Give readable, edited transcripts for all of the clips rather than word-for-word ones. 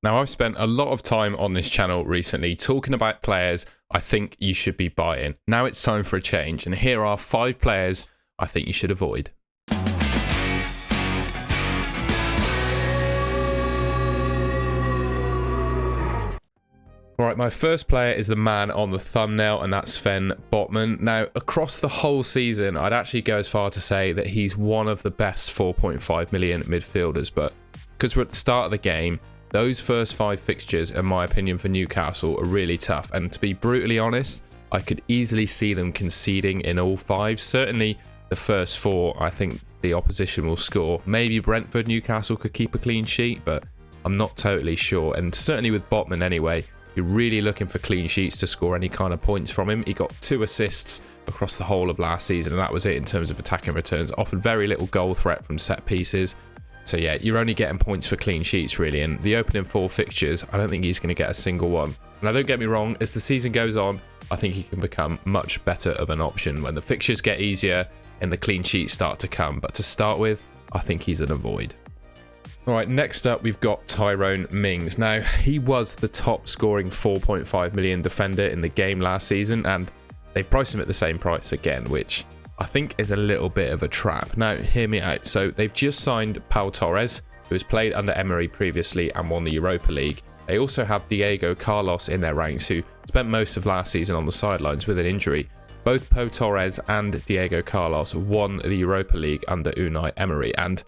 Now, I've spent a lot of time on this channel recently talking about players I think you should be buying. Now it's time for a change, and here are 5 players I think you should avoid. Alright, my first player is the man on the thumbnail, and that's Sven Botman. Now, across the whole season, I'd actually go as far to say that he's one of the best 4.5 million midfielders, but because we're at the start of the game, those first 5 fixtures, in my opinion, for Newcastle are really tough. And to be brutally honest, I could easily see them conceding in all 5. Certainly the first 4, I think the opposition will score. Maybe Brentford, Newcastle could keep a clean sheet, but I'm not totally sure. And certainly with Botman anyway, you're really looking for clean sheets to score any kind of points from him. He got 2 assists across the whole of last season, and that was it in terms of attacking returns. Offered very little goal threat from set pieces. So yeah, you're only getting points for clean sheets really, and the opening 4 fixtures, I don't think he's going to get a single one. Now don't get me wrong, as the season goes on, I think he can become much better of an option when the fixtures get easier and the clean sheets start to come. But to start with, I think he's an avoid. Alright, next up we've got Tyrone Mings. Now, he was the top scoring 4.5 million defender in the game last season, and they've priced him at the same price again, which I think is a little bit of a trap. Now, hear me out. So they've just signed Pau Torres, who has played under Emery previously and won the Europa League. They also have Diego Carlos in their ranks, who spent most of last season on the sidelines with an injury. Both Pau Torres and Diego Carlos won the Europa League under Unai Emery, and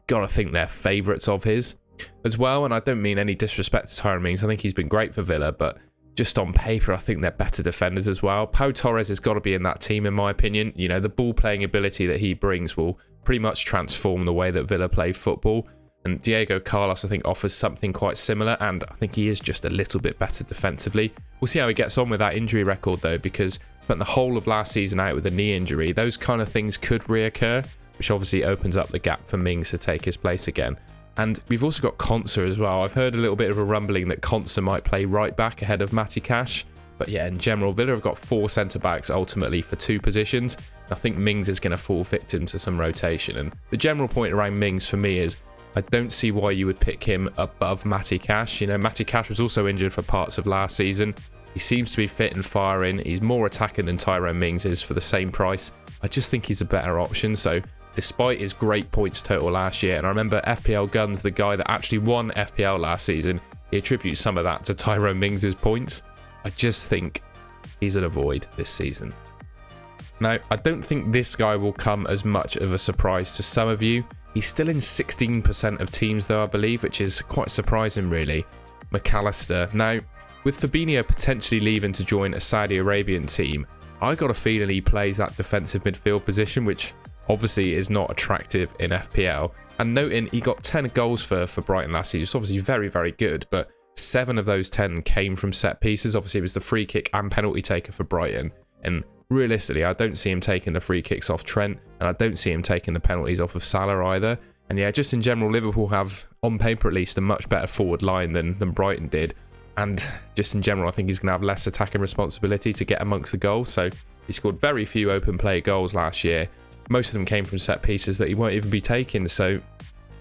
gotta think they're favourites of his as well. And I don't mean any disrespect to Tyrone Mings. I think he's been great for Villa, but just on paper, I think they're better defenders as well. Pau Torres has got to be in that team, in my opinion. You know, the ball playing ability that he brings will pretty much transform the way that Villa play football. And Diego Carlos, I think, offers something quite similar, and I think he is just a little bit better defensively. We'll see how he gets on with that injury record, though, because spent the whole of last season out with a knee injury. Those kind of things could reoccur, which obviously opens up the gap for Mings to take his place again. And we've also got Konsa as well. I've heard a little bit of a rumbling that Konsa might play right back ahead of Matty Cash. But yeah, in general, Villa have got 4 centre-backs ultimately for 2 positions. I think Mings is going to fall victim to some rotation. And the general point around Mings for me is I don't see why you would pick him above Matty Cash. You know, Matty Cash was also injured for parts of last season. He seems to be fit and firing. He's more attacking than Tyrone Mings is for the same price. I just think he's a better option. So despite his great points total last year, and I remember FPL Guns, the guy that actually won FPL last season, he attributes some of that to Tyrone Mings' points. I just think he's an avoid this season. Now, I don't think this guy will come as much of a surprise to some of you. He's still in 16% of teams though, I believe, which is quite surprising really. McAllister. Now, with Fabinho potentially leaving to join a Saudi Arabian team, I got a feeling he plays that defensive midfield position, which obviously is not attractive in FPL. And noting he got 10 goals for Brighton last season. It's obviously very, very good, but 7 of those 10 came from set pieces. Obviously, it was the free kick and penalty taker for Brighton. And realistically, I don't see him taking the free kicks off Trent, and I don't see him taking the penalties off of Salah either. And yeah, just in general, Liverpool have, on paper at least, a much better forward line than Brighton did. And just in general, I think he's going to have less attacking responsibility to get amongst the goals. So he scored very few open play goals last year. Most of them came from set pieces that he won't even be taking. So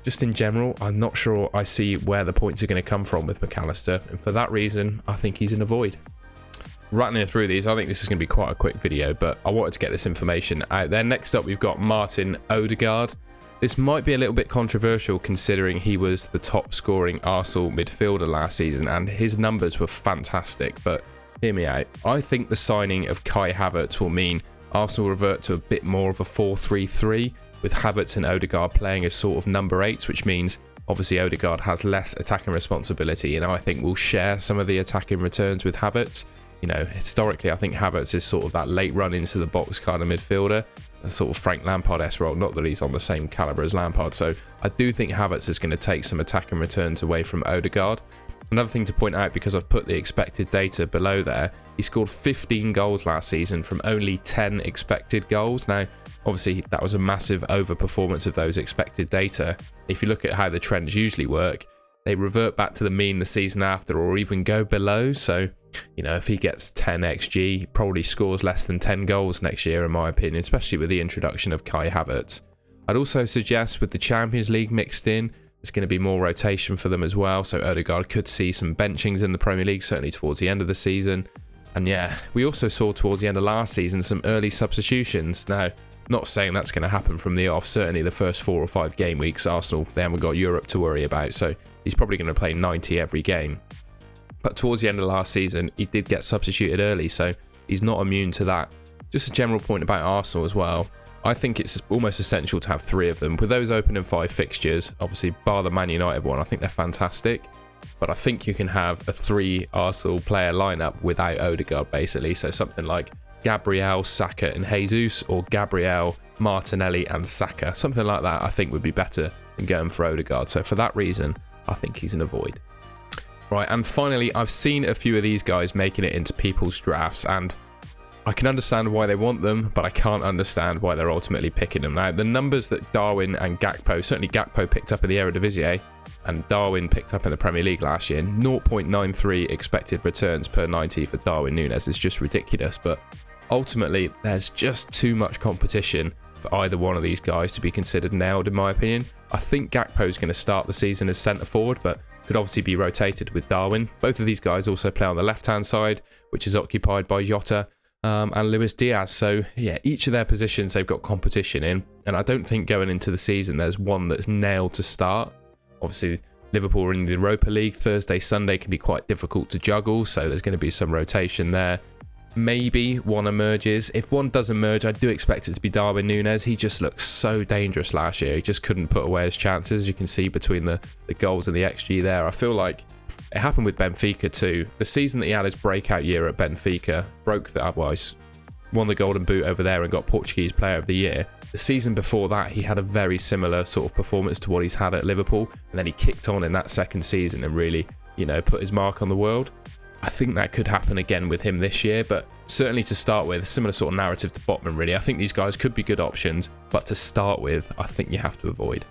just in general, I'm not sure I see where the points are going to come from with McAllister. And for that reason, I think he's an avoid. Rattling through these, I think this is going to be quite a quick video, but I wanted to get this information out there. Next up, we've got Martin Odegaard. This might be a little bit controversial considering he was the top scoring Arsenal midfielder last season and his numbers were fantastic, but hear me out. I think the signing of Kai Havertz will mean Arsenal revert to a bit more of a 4-3-3 with Havertz and Odegaard playing as sort of number 8s, which means obviously Odegaard has less attacking responsibility and I think will share some of the attacking returns with Havertz. You know, historically, I think Havertz is sort of that late run into the box kind of midfielder, a sort of Frank Lampard-esque role. Not that he's on the same calibre as Lampard. So I do think Havertz is going to take some attacking returns away from Odegaard. Another thing to point out, because I've put the expected data below there, he scored 15 goals last season from only 10 expected goals. Now, obviously, that was a massive overperformance of those expected data. If you look at how the trends usually work, they revert back to the mean the season after or even go below. So, you know, if he gets 10 XG, he probably scores less than 10 goals next year, in my opinion, especially with the introduction of Kai Havertz. I'd also suggest with the Champions League mixed in, There's going to be more rotation for them as well, so Odegaard could see some benchings in the Premier League, certainly towards the end of the season. And yeah, we also saw towards the end of last season some early substitutions. Now, not saying that's going to happen from the off. Certainly the first 4 or 5 game weeks, Arsenal, they haven't got Europe to worry about, so he's probably going to play 90 every game. But towards the end of last season, he did get substituted early, so he's not immune to that. Just a general point about Arsenal as well. I think it's almost essential to have 3 of them. With those opening 5 fixtures, obviously bar the Man United one, I think they're fantastic. But I think you can have a 3 Arsenal player lineup without Odegaard, basically. So something like Gabriel, Saka and Jesus, or Gabriel, Martinelli and Saka. Something like that I think would be better than going for Odegaard. So for that reason, I think he's an avoid. Right, and finally, I've seen a few of these guys making it into people's drafts, and I can understand why they want them, but I can't understand why they're ultimately picking them. Now, the numbers that Darwin and Gakpo, certainly Gakpo picked up in the Eredivisie, and Darwin picked up in the Premier League last year, 0.93 expected returns per 90 for Darwin Núñez is just ridiculous, but ultimately, there's just too much competition for either one of these guys to be considered nailed, in my opinion. I think Gakpo's going to start the season as centre-forward, but could obviously be rotated with Darwin. Both of these guys also play on the left-hand side, which is occupied by Jota and Luis Diaz. So, yeah, each of their positions they've got competition in, and I don't think going into the season there's one that's nailed to start. Obviously, Liverpool are in the Europa League. Thursday, Sunday can be quite difficult to juggle, so there's going to be some rotation there. Maybe one emerges. If one does emerge, I do expect it to be Darwin Núñez. He just looked so dangerous last year. He just couldn't put away his chances. As you can see between the goals and the XG there. I feel like it happened with Benfica too. The season that he had his breakout year at Benfica, broke that, well, he won the Golden Boot over there and got Portuguese Player of the Year. The season before that, he had a very similar sort of performance to what he's had at Liverpool. And then he kicked on in that second season and really, you know, put his mark on the world. I think that could happen again with him this year, but certainly to start with, similar sort of narrative to Botman, really. I think these guys could be good options, but to start with, I think you have to avoid.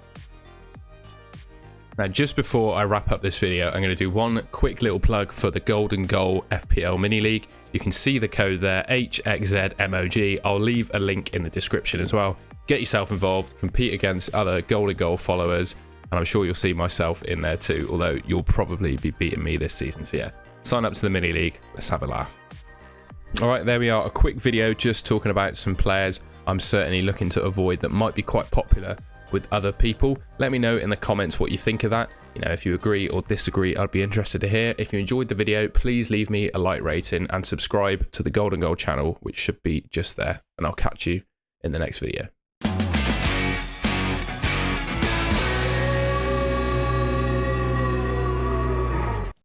Now, just before I wrap up this video, I'm going to do one quick little plug for the Golden Goal FPL Mini League. You can see the code there, HXZMOG. I'll leave a link in the description as well. Get yourself involved, compete against other Golden Goal followers, and I'm sure you'll see myself in there too, although you'll probably be beating me this season, so yeah. Sign up to the mini league. Let's have a laugh. All right, there we are. A quick video just talking about some players I'm certainly looking to avoid that might be quite popular with other people. Let me know in the comments what you think of that. You know, if you agree or disagree, I'd be interested to hear. If you enjoyed the video, please leave me a like rating and subscribe to the Golden Goal channel, which should be just there. And I'll catch you in the next video.